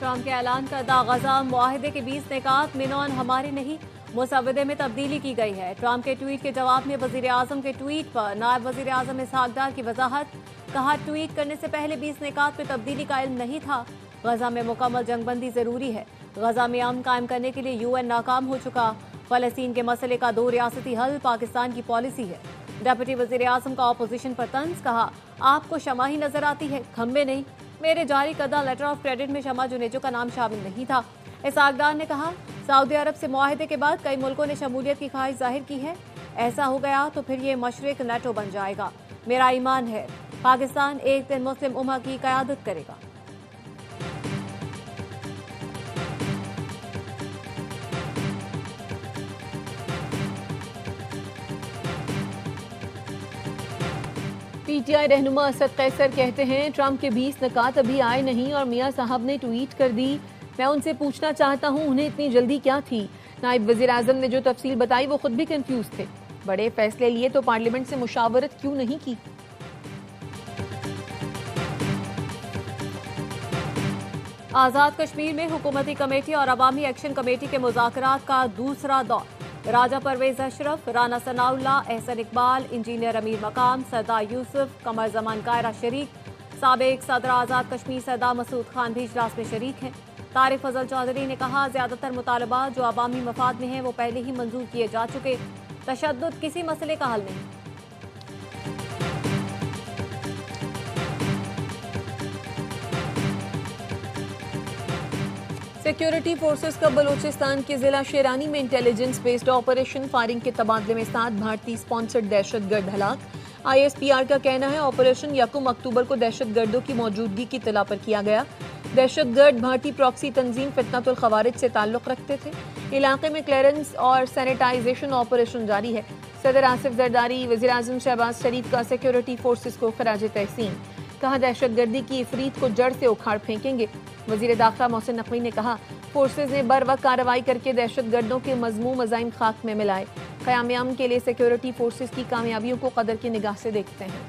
Trump के ऐलान करदा गजा मुआहदे के 20 निकात मिनौन हमारे नहीं, मुसव्वदे में तब्दीली की गई है। ट्रंप के ट्वीट के जवाब में वजीर आजम के ट्वीट पर नायब वजीर आजम इसहाक डार की वजाहत। कहा, ट्वीट करने से पहले 20 निकात में तब्दीली का इल्म नहीं था। गजा में मुकम्मल जंगबंदी जरूरी है। गजा में अमन कायम करने के लिए यूएन नाकाम हो चुका। फलस्तीन के मसले का 2 रियासती हल पाकिस्तान की पॉलिसी है। डिप्टी वजीर आजम का अपोजिशन पर तंज। कहा, आपको शमा ही नजर आती है, खंबे नहीं। मेरे जारी करदा लेटर ऑफ क्रेडिट में शमा जुनेजो का नाम शामिल नहीं था। इसहाक डार ने कहा, सऊदी अरब से मुआहदे के बाद कई मुल्कों ने शमूलियत की ख्वाहिश जाहिर की है। ऐसा हो गया तो फिर ये मशरिक नेटो बन जाएगा। मेरा ईमान है पाकिस्तान एक दिन मुस्लिम उम्मा की क़यादत करेगा। पीटीआई रहनुमा असद कैसर कहते हैं, ट्रंप के 20 निकात अभी आए नहीं और मियां साहब ने ट्वीट कर दी। मैं उनसे पूछना चाहता हूं, उन्हें इतनी जल्दी क्या थी? नायब वजीर आजम ने जो तफसील बताई वो खुद भी कंफ्यूज थे। बड़े फैसले लिए तो पार्लियामेंट से मुशावरत क्यों नहीं की? आजाद कश्मीर में हुकूमती कमेटी और अवामी एक्शन कमेटी के मुज़ाकरात का दूसरा दौर। राजा परवेज अशरफ, राना सनाउल्लाह, एहसन इकबाल, इंजीनियर अमीर मकाम, सरदार यूसुफ, कमर जमान कायरा शरीक। साबिक सदर आजाद कश्मीर सरदार मसूद खान भी इजलास में शरीक हैं। तारिक फजल चौधरी ने कहा, ज्यादातर मुतालबात जो अवामी मफाद में हैं वो पहले ही मंजूर किए जा चुके। तशद्दुद किसी मसले का हल नहीं। सिक्योरिटी फोर्सेस का बलूचिस्तान के जिला शेरानी में इंटेलिजेंस बेस्ड ऑपरेशन फायरिंग के तबादले में 7 भारतीय स्पॉन्सर्ड दहशतगर्द हलाक। ISPR का कहना है, ऑपरेशन 1 अक्टूबर को दहशतगर्दों की मौजूदगी की इत्तला पर किया गया। दहशतगर्द भारतीय प्रॉक्सी तंजीम फितनतुल खवारिज से ताल्लुक रखते थे। इलाके में क्लियरेंस और सैनिटाइजेशन ऑपरेशन जारी है। सदर आसिफ जरदारी, वज़ीर आज़म शहबाज शरीफ का सिक्योरिटी फोर्सेस को खराज तहसीन। कहा, दहशतगर्दी की इफरीत को जड़ से उखाड़ फेंकेंगे। वज़ीर दाखिला मोहसिन नकवी ने कहा, फोर्सेज ने बर वक्त कार्रवाई करके दहशतगर्दों के मजमूम अज़ाइम खाक में मिलाए। क़याम अमन के लिए सिक्योरिटी फोर्सेज की कामयाबियों को कदर की निगाह से देखते हैं।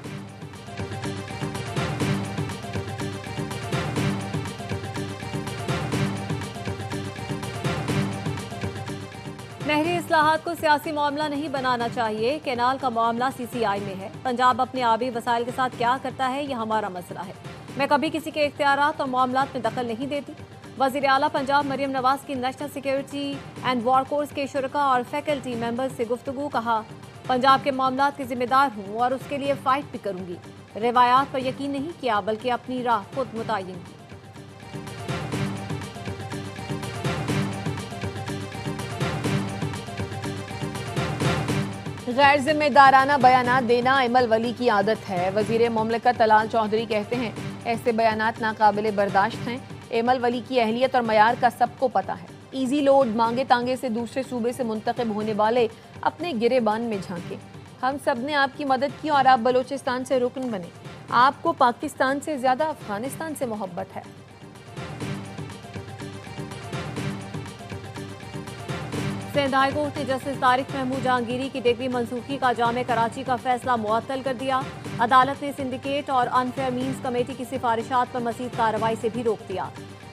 नहरी इस्लाहात को सियासी मामला नहीं बनाना चाहिए। कैनाल का मामला CCI में है। पंजाब अपने आबी वसाइल के साथ क्या करता है, यह हमारा मसला है। मैं कभी किसी के इख्तियारात और मामलात में दखल नहीं देती। वज़ीर आला पंजाब मरियम नवाज की national security and war course के शुरका और फैकल्टी मेंबर्स से गुफ्तगू। कहा, पंजाब के मामलात की जिम्मेदार हूँ और उसके लिए फाइट भी करूंगी। रिवायात पर यकीन नहीं किया बल्कि अपनी राह खुद मुतय्यन की। गैर जिम्मेदाराना बयानात देना इमल वली की आदत है। वजीर मुमलिकत तलाल चौधरी कहते हैं, ऐसे बयानात नाकाबिले बर्दाश्त हैं। इमल वली की अहलियत और मयार का सबको पता है। ईजी लोड मांगे तांगे से दूसरे सूबे से मुंतखब होने वाले अपने गिरेबान में झांके। हम सब ने आपकी मदद की और आप बलूचिस्तान से रुकन बने। आपको पाकिस्तान से ज्यादा अफगानिस्तान से मोहब्बत है। सिंध हाई कोर्ट ने जस्टिस तारिक महमूद जहांगीरी की डिग्री मंसूखी का जामे कराची का फैसला मुअत्तल कर दिया। अदालत ने सिंडिकेट और अनफेयर मीन्स कमेटी की सिफारिशात पर मजीद कार्रवाई से भी रोक दिया।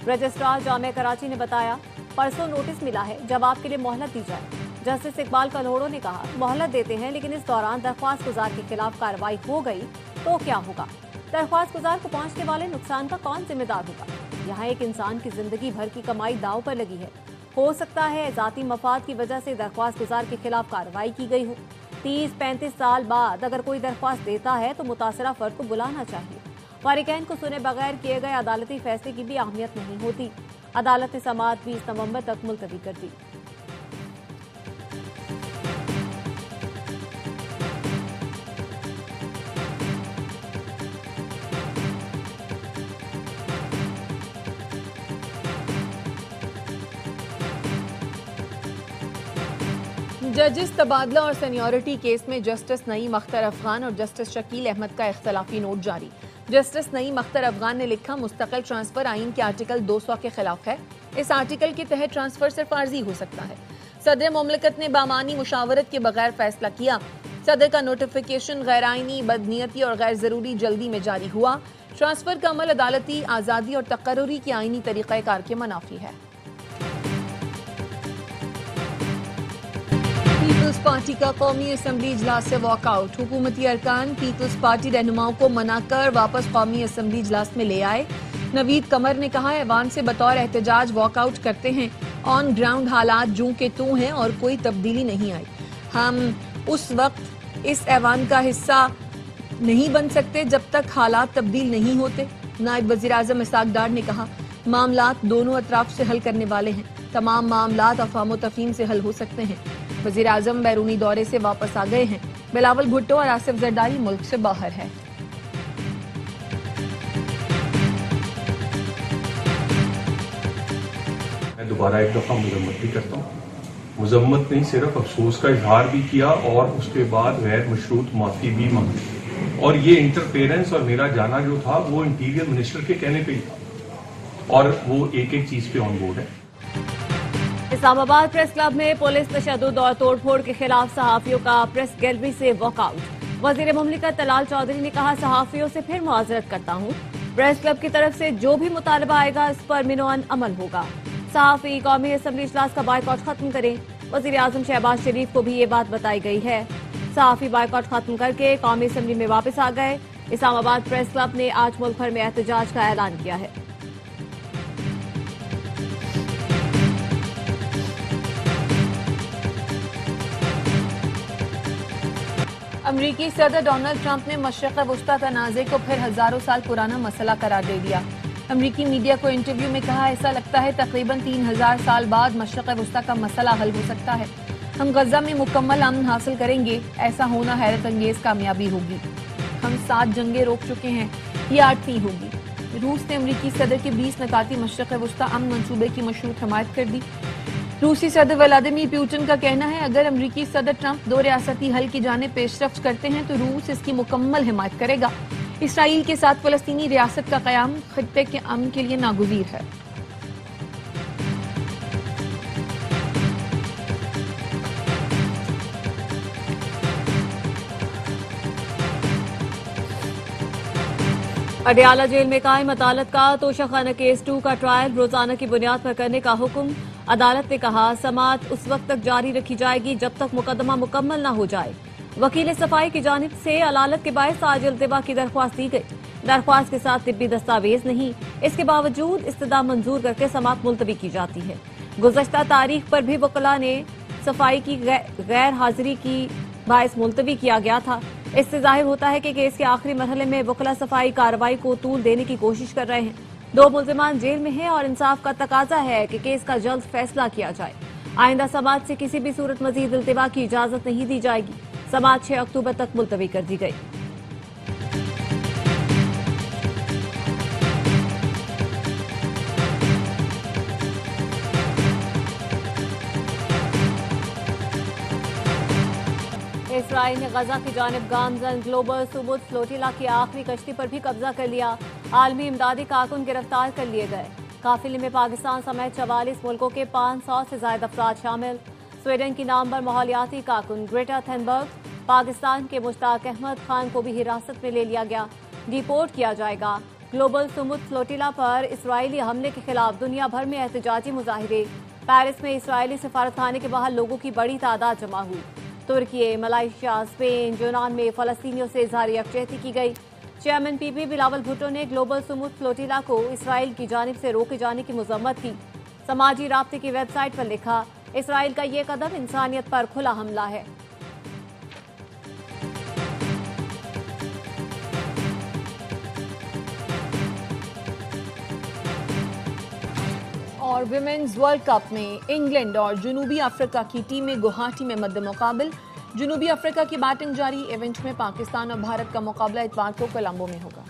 रजिस्ट्रार जामे कराची ने बताया, परसों नोटिस मिला है, जवाब के लिए मोहलत दी जाए। जस्टिस इकबाल कल्होड़ो ने कहा, मोहलत देते हैं लेकिन इस दौरान दरख्वास्त गुजार के खिलाफ कार्रवाई हो गई तो क्या होगा? दरख्वास्त गुजार को पहुंचने वाले नुकसान का कौन जिम्मेदार होगा? यहाँ एक इंसान की जिंदगी भर की कमाई दाव पर लगी है। हो सकता है जाती मफाद की वजह से दरख्वास्त गुजार के खिलाफ कार्रवाई की गई हो। 30-35 साल बाद अगर कोई दरख्वास्त देता है तो मुतासरा फर्द को बुलाना चाहिए। फारिकैन को सुने बगैर किए गए अदालती फैसले की भी अहमियत नहीं होती। अदालत ने समाअत 20 नवंबर तक मुलतवी कर दी। जजेस तबादला और सीनियरिटी केस में जस्टिस नईम अख्तर अफगान और जस्टिस शकील अहमद का इख्तलाफी नोट जारी। जस्टिस नईम अख्तर अफगान ने लिखा, मुस्तकिल ट्रांसफर आइन के आर्टिकल 200 के खिलाफ है। इस आर्टिकल के तहत ट्रांसफर सिर्फ आर्जी हो सकता है। सदर मुमलिकत ने बामानी मुशावरत के बगैर फैसला किया। सदर का नोटिफिकेशन गैर आइनी, बदनीयती और गैर जरूरी जल्दी में जारी हुआ। ट्रांसफर का अमल अदालती आज़ादी और तकर्रुरी की आईनी तरीक़ाकार के मनाफी है। पीपल्स पार्टी का कौमी असम्बली इजलास से वॉकआउट। हुकूमती अरकान पीपल्स पार्टी रहनुमाओं को मनाकर वापस कौमी असम्बली इजलास में ले आए। नवीद कमर ने कहा, ऐवान से बतौर एहतजाज वॉकआउट करते हैं। ऑन ग्राउंड हालात जूं के तूं हैं और कोई तब्दीली नहीं आई। हम उस वक्त इस ऐवान का हिस्सा नहीं बन सकते जब तक हालात तब्दील नहीं होते। नायब वज़ीर आज़म इसाक डार ने कहा, मामलात दोनों अतराफ से हल करने वाले हैं। तमाम मामलात अफ़ाम व तफ़हीम से हल हो सकते हैं। वज़ीर आज़म बैरूनी दौरे से वापस आ गए हैं। बिलावल भुट्टो और आसिफ जरदारी मुल्क से बाहर है। मैं दोबारा एक दफ़ा मजम्मत भी करता हूँ। मजम्मत नहीं, सिर्फ अफसोस का इजहार भी किया और उसके बाद गैर मशरूत माफी भी मांगी। और ये इंटरफेरेंस और मेरा जाना जो था वो इंटीरियर मिनिस्टर के कहने पे ही था और वो एक एक चीज पे ऑन बोर्ड है। इस्लामाबाद प्रेस क्लब में पुलिस तशद्दुद और तोड़फोड़ के खिलाफ सहाफियों का प्रेस गैलरी से वॉकआउट। वजीर मुमलिकत तलाल चौधरी ने कहा, सहाफियों से फिर मुआज़रत करता हूँ। प्रेस क्लब की तरफ से जो भी मुतालबा आएगा इस पर मिनोअन अमल होगा। सहाफी कौमी असम्बली इजलास का बायकॉट खत्म करें। वज़ीर आज़म शहबाज शरीफ को भी ये बात बताई गई है। सहाफी बायकॉट खत्म करके कौमी असम्बली में वापस आ गए। इस्लामाबाद प्रेस क्लब ने आज मुल्क भर में एहतजाज का ऐलान किया है। अमरीकी सदर डोनाल्ड ट्रंप ने मशरिक़ वस्ता तनाज़े को फिर हजारों साल पुराना मसला करार दे दिया। अमरीकी मीडिया को इंटरव्यू में कहा, ऐसा लगता है तकरीबन 3000 साल बाद मशरिक़ वस्ता का मसला हल हो सकता है। हम गजा में मुकम्मल अमन हासिल करेंगे। ऐसा होना हैरत अंगेज कामयाबी होगी। हम 7 जंगें रोक चुके हैं, ये 8वीं होगी। रूस ने अमरीकी सदर के 20 नकाती मशरिक़ वस्ता अमन मंसूबे की मशरूत हमायत कर दी। रूसी सदर व्लादिमीर पुतिन का कहना है, अगर अमरीकी सदर ट्रंप 2 रियासती हल की जाने पेशरफ्त करते हैं तो रूस इसकी मुकम्मल हिमायत करेगा। इसराइल के साथ फलस्तीनी रियासत का क़याम खित्ते के अमन के लिए नागुज़ीर है। अडयाला जेल में कायम अदालत का तोशाखाना केस 2 का ट्रायल रोजाना की बुनियाद पर करने का हुक्म। अदालत ने कहा, समाअत उस वक्त तक जारी रखी जाएगी जब तक मुकदमा मुकम्मल न हो जाए। वकील सफाई की जानिब से अदालत के बायस आज इल्तिबा की दरख्वास्त दी गई। दरख्वास्त के साथ तिब्बी दस्तावेज नहीं, इसके बावजूद इस्तदा मंजूर करके समाअत मुलतवी की जाती है। गुज़श्ता तारीख पर भी वकला ने सफाई की गैर हाजिरी की बायस मुलतवी किया गया था। इससे जाहिर होता है कि केस के आखिरी मरहले में वकला सफाई कार्रवाई को तूल देने की कोशिश कर रहे हैं। 2 मुल्जिमान जेल में हैं और इंसाफ का तकाजा है कि केस का जल्द फैसला किया जाए। आइंदा समाअत से किसी भी सूरत मजीद इल्तिबा की इजाजत नहीं दी जाएगी। समाअत 6 अक्टूबर तक मुलतवी कर दी गई। इसराइल ने गजा की जानिब गामजन ग्लोबल सुमुद फ्लोटिला की आखिरी कश्ती पर भी कब्जा कर लिया। आलमी इमदादी कारकुन गिरफ्तार कर लिए गए। काफिले में पाकिस्तान समेत 44 मुल्कों के 500 से ज्यादा अफराद शामिल। स्वीडन की नामवर माहौलियाती कारकुन ग्रेटा थनबर्ग, पाकिस्तान के मुश्ताक अहमद खान को भी हिरासत में ले लिया गया। डिपोर्ट किया जाएगा। ग्लोबल सुमुद फ्लोटिला पर इसराइली हमले के खिलाफ दुनिया भर में एहतजाजी मुजाहिरे। पेरिस में इसराइली सफारतखाने के बाहर लोगों की बड़ी तादाद जमा हुई। तुर्की, मलाइशिया, स्पेन, यूनान में फलस्तीनियों से इजहार यकजहती की गई। चेयरमैन पीपी बिलावल भुट्टो ने ग्लोबल सुमुद फ्लोटिला को इसराइल की जानिब से रोके जाने की मजम्मत की। समाजी राब्ते की वेबसाइट पर लिखा, इसराइल का ये कदम इंसानियत पर खुला हमला है। और विमेन्स वर्ल्ड कप में इंग्लैंड और जनूबी अफ्रीका की टीमें गुवाहाटी में मद्दे मुकाबिल। जनूबी अफ्रीका की बैटिंग जारी। इवेंट में पाकिस्तान और भारत का मुकाबला इतवार को कोलंबो में होगा।